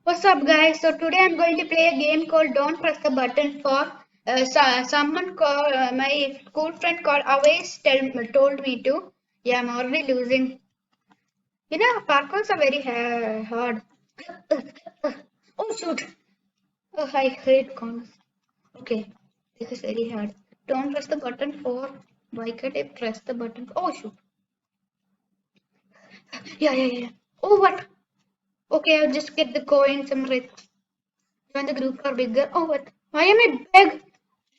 What's up, guys? So today I'm going to play a game called Don't Press the Button for someone called my school friend called awaiz told me to. Yeah, I'm already losing. You know, parkours are very hard. Oh shoot! Oh, I hate cons. Okay, this is very hard. Don't press the button for. Why can't I press the button? Oh shoot! Yeah. Oh what? Okay, I'll just get the coins. I'm rich. When the group are bigger. Oh what? Why am I big?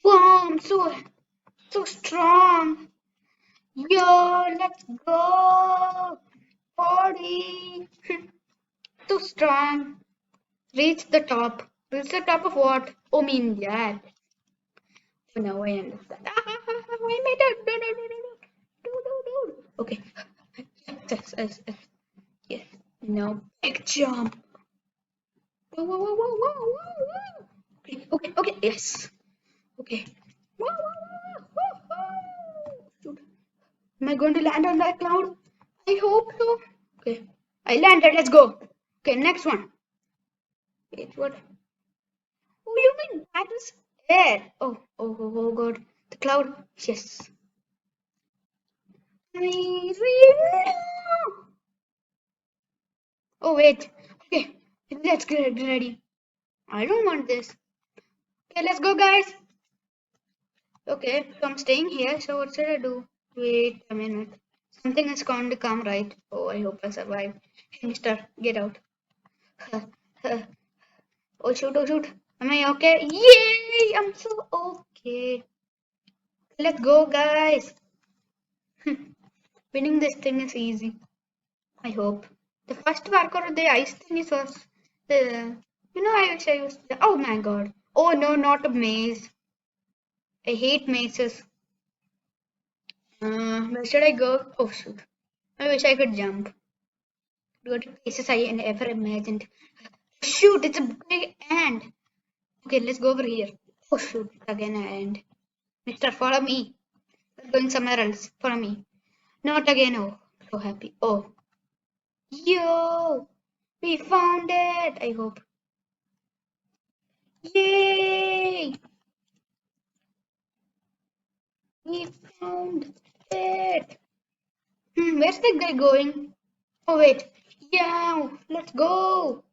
Wow, I'm so strong. Yo, let's go. Party. Too strong. Reach the top. Reach the top of what? Oh, mean that. Oh, now I understand. Why am I dead? No. Okay. Yes. Yes. Now, big jump. Whoa. Okay. Yes. Okay. Shoot. Am I going to land on that cloud? I hope so. Okay. I landed. Let's go. Okay, next one. Wait, what? Oh, you mean that is air? Oh, God. The cloud. Yes. Oh, wait. Okay. Let's get ready. I don't want this. Okay, let's go, guys. Okay, so I'm staying here. So what should I do? Wait a minute. Something is going to come, right? Oh, I hope I survive. Hey, mister, get out. Oh shoot. Am I okay? Yay! I'm so okay. Let's go, guys. Winning this thing is easy. I hope. The first parkour, the ice thing is was the. I wish I was. Oh my god. Oh no, not a maze. I hate mazes. Where should I go? Oh shoot. I wish I could jump. Go to places I never imagined. Shoot, it's a big ant. Okay, let's go over here. Oh shoot, again an ant. Mister, follow me. We're going somewhere else. Follow me. Not again. Oh, so happy. Oh, yo, we found it. I hope. Yay! We found it. Where's the guy going? Oh wait. Yeah, let's go.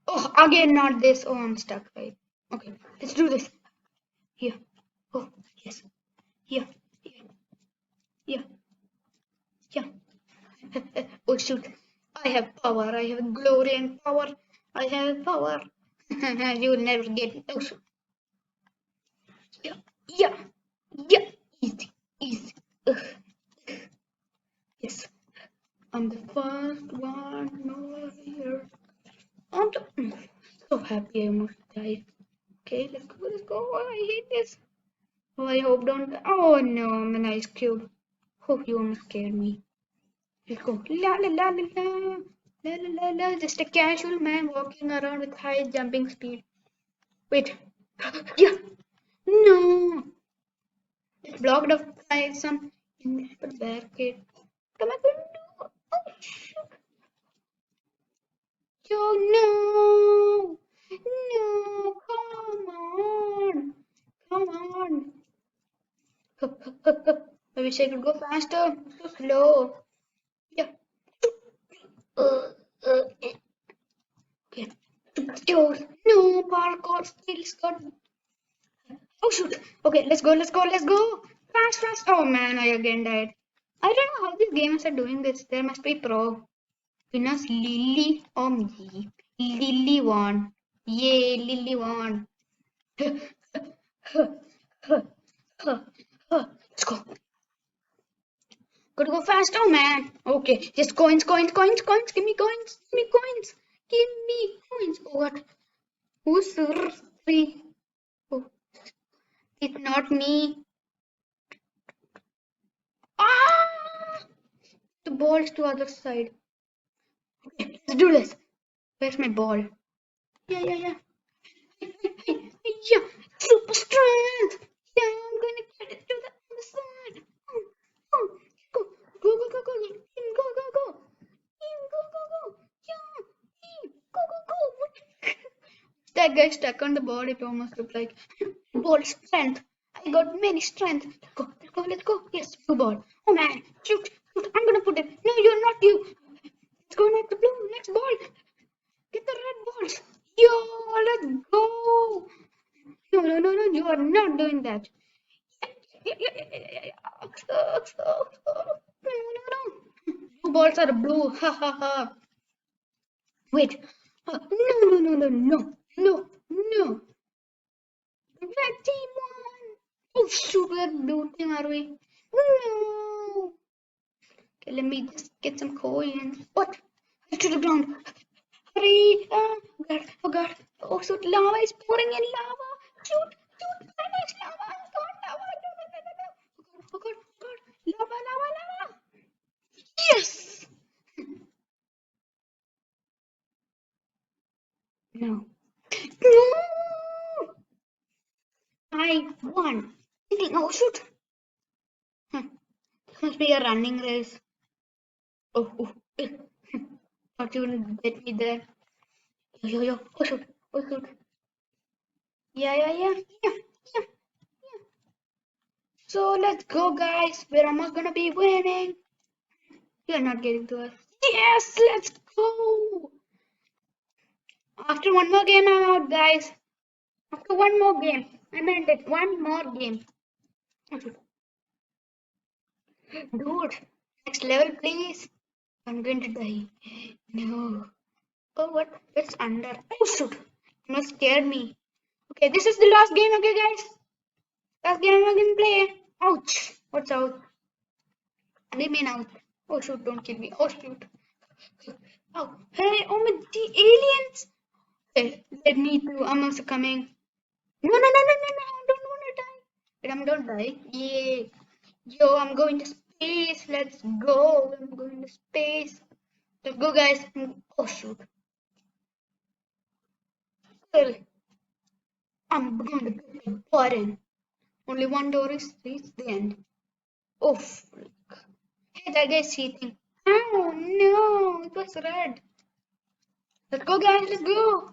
Oh, again not this. Oh, I'm stuck. Right. Okay, let's do this. Here. Oh, yes. Here. Here. Here. Oh shoot. I have power. I have glory and power. I have power. You will never get it. Oh shoot. Yeah. Yeah. Easy. Ugh. Yes. I'm the first one over here. So happy I almost died. Okay, let's go. Oh, I hate this. Oh, I hope don't. Oh no, I'm an ice cube. Oh, you almost scared me. Let's go. La. Just a casual man walking around with high jumping speed. Wait. Yeah. No. It's blocked up by some invisible barricade. What am I going to do? Oh, shoot. Oh, no. No. Come on. I wish I could go faster. So slow. Yeah. Okay. No, parkour skills got. Oh shoot. Okay, let's go. Fast. Oh man, I again died. I don't know how these gamers are doing this. There must be pro. Winners Lily or me. Lily won. Yay, Lily won. Let's go. Gotta go fast. Oh man. Okay, just coins. Give me coins. Give me coins. Oh, what? Who's three? Oh, it's not me. Ah! The ball is to other side. Okay, let's do this. Where's my ball? Yeah. Yeah, super strength. Yeah, I'm gonna get it to the other side. Oh, go. Team, go. Team, go. Yeah, team, go. that guy stuck on the board. It almost looked like ball strength. I got many strength. Let's go. Yes, blue ball. Oh man, shoot, shoot. I'm gonna put it. No, you're not you. Let's go next blue. Next ball. Get the red balls. Yo, let's go. No, no, no, no. You are not doing that. No, no, no. Blue balls are blue. Ha ha ha. Wait. No, no, no, no, no, no, no. Red team won. Oh shoot, we're blue team, are we? No. Okay, let me just get some coins. What? To the ground. Hurry! Oh god, oh god. Oh shoot, lava is pouring in lava. Shoot, shoot, so much lava. God, lava. Oh god, oh god. Lava, lava, lava. Yes! No. No! I won. Oh shoot. Huh. This must be a running race. Oh, oh. Thought you would get me there. Yo, yo, oh shoot, oh shoot. Yeah, yeah, yeah, yeah, yeah, yeah. So let's go, guys. We're almost gonna be winning. You're not getting to us. Yes, let's go. After one more game, I'm out, guys. After one more game. I meant it. One more game. Oh, shoot. Dude, next level, please. I'm going to die. No. Oh, what? It's under. Oh, shoot. You almost scared me. Okay, this is the last game, okay, guys? Last game I'm gonna play. Ouch. What's out? Leave me out. Oh, shoot, don't kill me. Oh, shoot. Oh, hey, oh, my, the aliens. Okay, let me too. I'm also coming. No, no, no, no, no, no. I don't want to die. Wait, I'm don't die. Yeah. Yo, I'm going to space. Let's go. I'm going to space. Let's go, guys. Oh, shoot. Well, I'm going to get the button. Only one door is reached the end. Oh, freak. Hey, that guy's cheating. Oh, no. It was red. Let's go, guys. Let's go.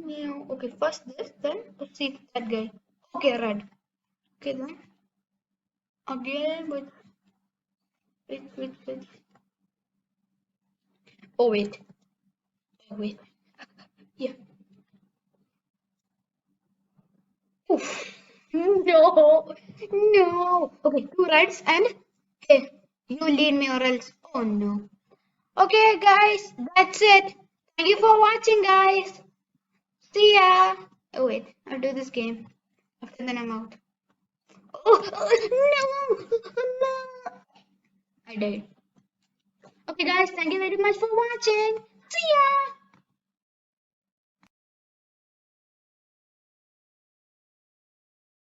Yeah. Okay, first this, then let's see that guy. Okay, red. Okay, then. Again, wait. Oh, wait. Oh, wait. Yeah. Oof. No. No. Okay, two reds and hey, you lead me or else. Oh no. Okay, guys, that's it. Thank you for watching, guys. See ya. Oh wait, I'll do this game. After then I'm out. Oh no. No. I died. Okay, guys, thank you very much for watching. See ya.